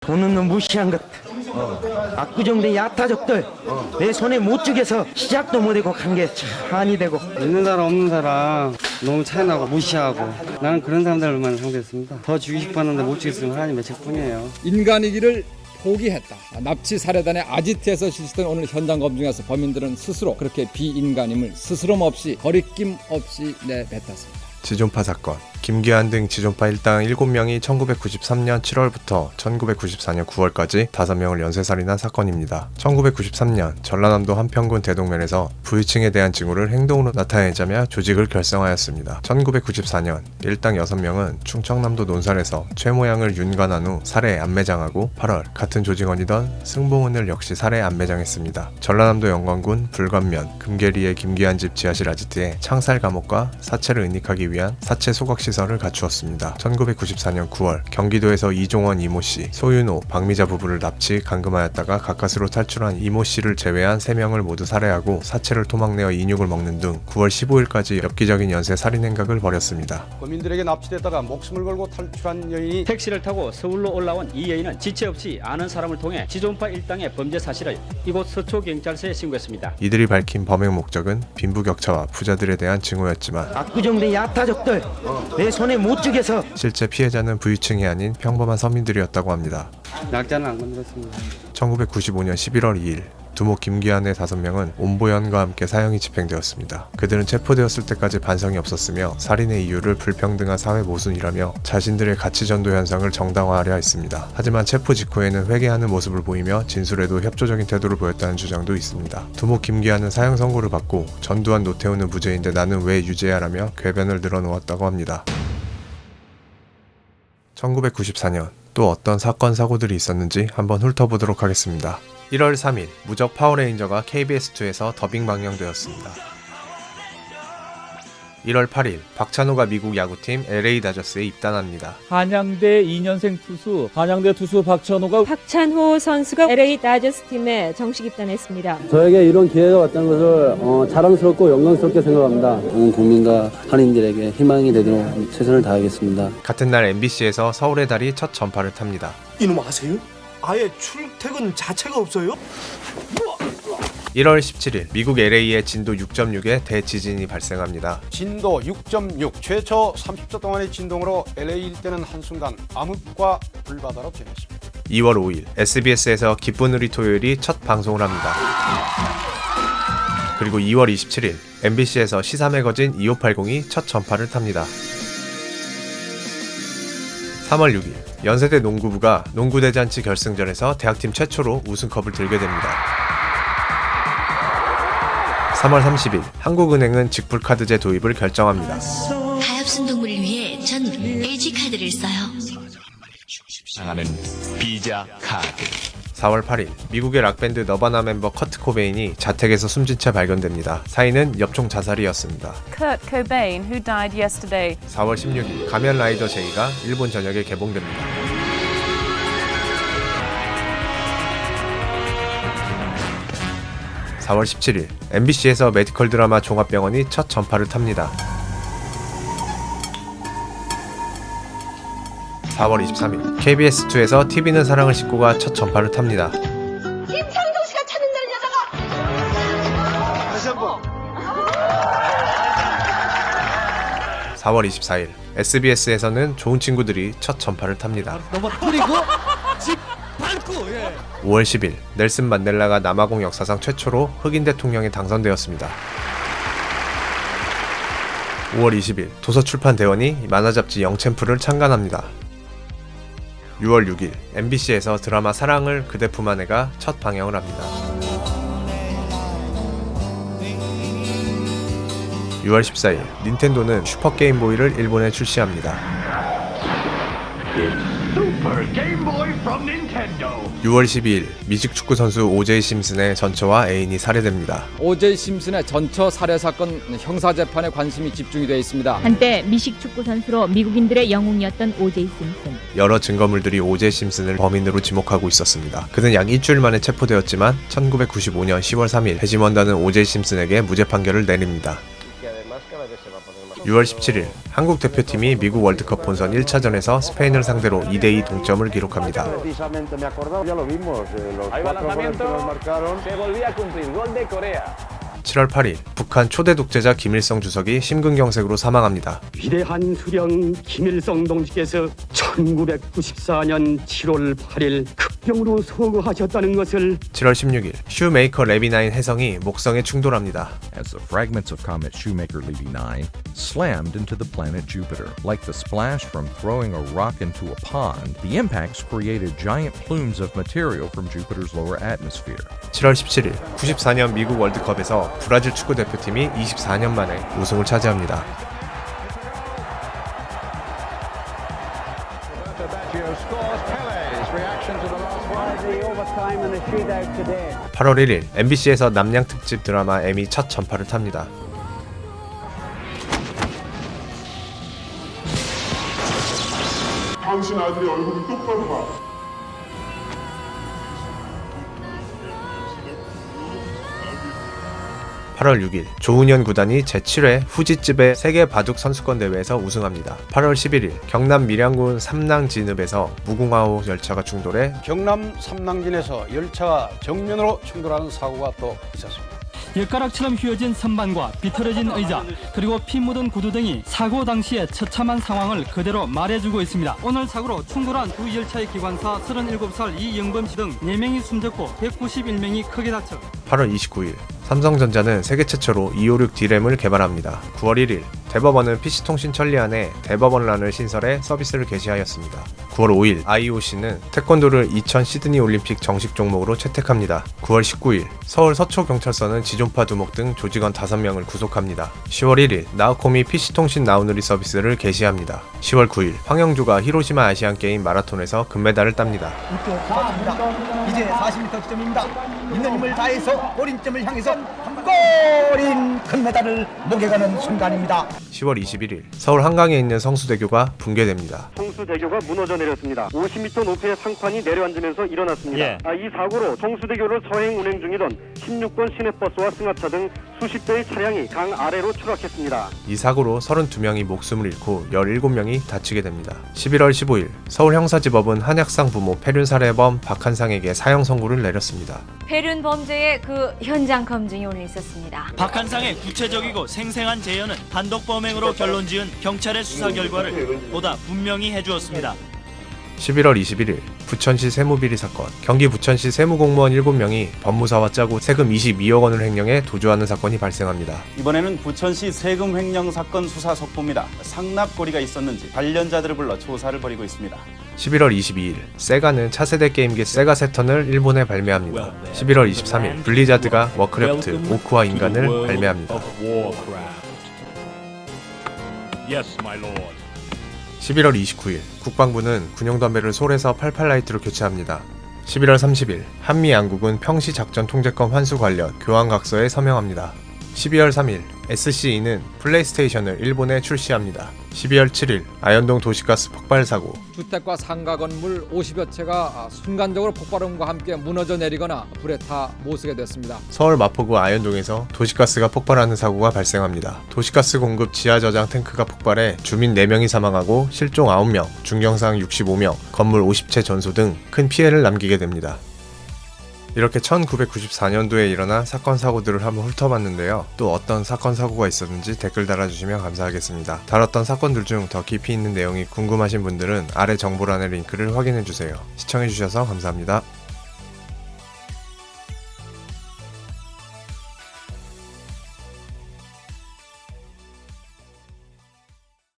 보는 놈 무시한 것, 압구정대 야타족들 내 손에 못 죽여서 시작도 못하고 간 게 참 한이 되고. 있는 사람 없는 사람 너무 차이나고 무시하고, 나는 그런 사람들만 상대했습니다. 더 죽이고 싶었는데 못 죽였으면 하나님 며칠 뿐이에요. 인간이기를 포기했다. 납치 살해단의 아지트에서 실시된 오늘 현장 검증에서 범인들은 스스로 그렇게 비인간임을 스스럼 없이 거리낌 없이 내뱉었습니다. 지존파 사건. 김기환 등 지존파 일당 7명이 1993년 7월부터 1994년 9월까지 5명을 연쇄살인한 사건입니다. 1993년 전라남도 한평군 대동면에서 부유층에 대한 징후를 행동으로 나타내자며 조직을 결성하였습니다. 1994년 일당 6명은 충청남도 논산에서 최 모양을 윤관한 후 살해 안매장하고 8월 같은 조직원이던 승봉은을 역시 살해 안매장했습니다. 전라남도 영광군 불관면 금계리의 김기환 집 지하실 아지트에 창살 감옥과 사체를 은닉하기 위한 사체 소각 시설을 갖추었습니다. 1994년 9월 경기도에서 이종원 이모씨, 소윤호, 박미자 부부를 납치, 감금하였다가 가까스로 탈출한 이모씨를 제외한 3명을 모두 살해하고 사체를 토막내어 인육을 먹는 등 9월 15일까지 엽기적인 연쇄 살인 행각을 벌였습니다. 범인들에게 납치됐다가 목숨을 걸고 탈출한 여인이 택시를 타고 서울로 올라온 이 여인은 지체 없이 아는 사람을 통해 지존파 일당의 범죄 사실을 이곳 서초경찰서에 신고했습니다. 이들이 밝힌 범행 목적은 빈부격차와 부자들에 대한 증오였지만 압구정대 야타족들 내 손에 못 죽여서. 실제 피해자는 부유층이 아닌 평범한 서민들이었다고 합니다. 낙자는 안 건드렸습니다. 1995년 11월 2일 두목 김기환의 5명은 온보연과 함께 사형이 집행되었습니다. 그들은 체포되었을 때까지 반성이 없었으며 살인의 이유를 불평등한 사회 모순이라며 자신들의 가치 전도 현상을 정당화하려 했습니다. 하지만 체포 직후에는 회개하는 모습을 보이며 진술에도 협조적인 태도를 보였다는 주장도 있습니다. 두목 김기환은 사형 선고를 받고 전두환 노태우는 무죄인데 나는 왜 유죄야라며 궤변을 늘어놓았다고 합니다. 1994년 또 어떤 사건 사고들이 있었는지 한번 훑어보도록 하겠습니다. 1월 3일 무적 파워레인저가 KBS2에서 더빙 방영되었습니다. 1월 8일 박찬호가 미국 야구팀 LA 다저스에 입단합니다. 한양대 2년생 투수, 한양대 투수 박찬호 선수가 LA 다저스 팀에 정식 입단했습니다. 저에게 이런 기회가 왔다는 것을 자랑스럽고 영광스럽게 생각합니다. 국민과 한인들에게 희망이 되도록 최선을 다하겠습니다. 같은 날 MBC에서 서울의 달이 첫 전파를 탑니다. 이놈 아세요? 아예 출퇴근 자체가 없어요? 1월 17일 미국 LA에 진도 6.6의 대지진이 발생합니다. 진도 6.6 최초 30초 동안의 진동으로 LA 일대는 한순간 암흑과 불바다로 변했습니다. 2월 5일 SBS에서 기쁜 우리 토요일이 첫 방송을 합니다. 그리고 2월 27일 MBC에서 시사 매거진 2580이 첫 전파를 탑니다. 3월 6일 연세대 농구부가 농구대잔치 결승전에서 대학팀 최초로 우승컵을 들게 됩니다. 3월 30일 한국은행은 직불카드제 도입을 결정합니다. 가엾은 동물을 위해 전 LG카드를 써요. 사랑하는 비자 카드. 4월 8일 미국의 락밴드 너바나 멤버 커트 코베인이 자택에서 숨진 채 발견됩니다. 사인은 엽총 자살이었습니다. Kurt Cobain, who died yesterday. 4월 16일 가면 라이더 제이가 일본 전역에 개봉됩니다. 4월 17일 MBC에서 메디컬 드라마 종합병원이 첫 전파를 탑니다. 4월 23일 KBS2에서 TV는 사랑을 싣고가 첫 전파를 탑니다. 김창동 씨가 찾는 날 여자가. 다시 한번. 4월 24일 SBS에서는 좋은 친구들이 첫 전파를 탑니다. 넘어뜨리고 집 밟고. 5월 10일 넬슨 만델라가 남아공 역사상 최초로 흑인 대통령에 당선되었습니다. 5월 20일 도서출판대원이 만화잡지 영챔프를 창간합니다. 6월 6일 MBC에서 드라마 사랑을 그대 품 안에가 첫 방영을 합니다. 6월 14일 닌텐도는 슈퍼게임보이를 일본에 출시합니다. 6월 12일 미식축구 선수 오제이 심슨의 전처와 애인이 살해됩니다. 오제이 심슨의 전처 살해 사건 형사재판에 관심이 집중이 되어 있습니다. 한때 미식 축구 선수로 미국인들의 영웅이었던 오제이 심슨. 여러 증거물들이 오제이 심슨을 범인으로 지목하고 있었습니다. 그는 약 일주일 만에 체포되었지만 1995년 10월 3일 배심원단은 오제이 심슨에게 무죄 판결을 내립니다. 6월 17일 한국 대표팀이 미국 월드컵 본선 1차전에서 스페인을 상대로 2대2 동점을 기록합니다. 7월 8일 북한 초대 독재자 김일성 주석이 심근경색으로 사망합니다. 위대한 수령 김일성 동지께서 1994년 7월 8일 극병으로 서거하셨다는 것을 7월 16일 슈메이커 레비9 혜성이 목성에 충돌합니다. As the fragments of comet Shoemaker-Levy 9 slammed into the planet Jupiter, like the splash from throwing a rock into a pond, the impacts created giant plumes of material from Jupiter's lower atmosphere. 7월 17일 94년 미국 월드컵에서 브라질 축구 대표팀이 24년 만에 우승을 차지합니다. 8월 1일 MBC에서 남양 특집 드라마 M이 첫 전파를 탑니다. 당신 아들이 얼굴이 똑바로 봐. 8월 6일 조은현 구단이 제7회 후지집의 세계 바둑 선수권 대회에서 우승합니다. 8월 11일 경남 밀양군 삼낭진읍에서 무궁화호 열차가 충돌해 경남 삼낭진에서 열차가 정면으로 충돌하는 사고가 또 있었습니다. 엿가락처럼 휘어진 선반과 비틀어진 의자 그리고 피 묻은 구두 등이 사고 당시의 처참한 상황을 그대로 말해주고 있습니다. 오늘 사고로 충돌한 두 열차의 기관사 37살 이영범 씨 등 4명이 숨졌고 191명이 크게 다쳐 8월 29일 삼성전자는 세계 최초로 256 D램을 개발합니다. 9월 1일 대법원은 PC통신 천리안에 대법원란을 신설해 서비스를 개시하였습니다. 9월 5일 IOC는 태권도를 2000 시드니 올림픽 정식 종목으로 채택합니다. 9월 19일 서울 서초경찰서는 지존파 두목 등 조직원 5명을 구속합니다. 10월 1일 나우코미 PC통신 나우누리 서비스를 개시합니다. 10월 9일 황영주가 히로시마 아시안게임 마라톤에서 금메달을 땁니다. 이제 40m 지점입니다. 있는 힘을 다해서 골인점을 향해서 한 골인 금메달을 목에 거는 순간입니다. 10월 21일 서울 한강에 있는 성수대교가 붕괴됩니다. 성수대교가 무너져 내렸습니다. 50m 높이의 상판이 내려앉으면서 일어났습니다. 이 사고로 성수대교를 서행 운행 중이던 16번 시내버스와 승합차 등 수십 대의 차량이 강 아래로 추락했습니다. 이 사고로 32명이 목숨을 잃고 17명이 다치게 됩니다. 11월 15일 서울형사지법은 한약상 부모 폐륜 살해범 박한상에게 사형 선고를 내렸습니다. 폐륜 범죄의 그 현장 검증이 오늘 있었습니다. 박한상의 구체적이고 생생한 재현은 단독 범행으로 결론 지은 경찰의 수사 결과를 보다 분명히 해주었습니다. 11월 21일 부천시 세무비리 사건. 경기 부천시 세무공무원 7명이 법무사와 짜고 세금 22억 원을 횡령해 도주하는 사건이 발생합니다. 이번에는 부천시 세금 횡령 사건 수사 속보입니다. 상납고리가 있었는지 관련자들을 불러 조사를 벌이고 있습니다. 11월 22일 세가는 차세대 게임기 세가 세턴을 일본에 발매합니다. 11월 23일 블리자드가 워크래프트 오크와 인간을 발매합니다. 11월 29일 국방부는 군용담배를 솔에서 88라이트로 교체합니다. 11월 30일 한미양국은 평시작전통제권 환수 관련 교환각서에 서명합니다. 12월 3일 SCE는 플레이스테이션을 일본에 출시합니다. 12월 7일 아현동 도시가스 폭발 사고. 주택과 상가 건물 50여 채가 순간적으로 폭발음과 함께 무너져 내리거나 불에 타 못쓰게 됐습니다. 서울 마포구 아현동에서 도시가스가 폭발하는 사고가 발생합니다. 도시가스 공급 지하저장 탱크가 폭발해 주민 4명이 사망하고 실종 9명, 중경상 65명, 건물 50채 전소 등 큰 피해를 남기게 됩니다. 이렇게 1994년도에 일어난 사건 사고들을 한번 훑어봤는데요. 또 어떤 사건 사고가 있었는지 댓글 달아주시면 감사하겠습니다. 다뤘던 사건들 중 더 깊이 있는 내용이 궁금하신 분들은 아래 정보란의 링크를 확인해주세요. 시청해주셔서 감사합니다.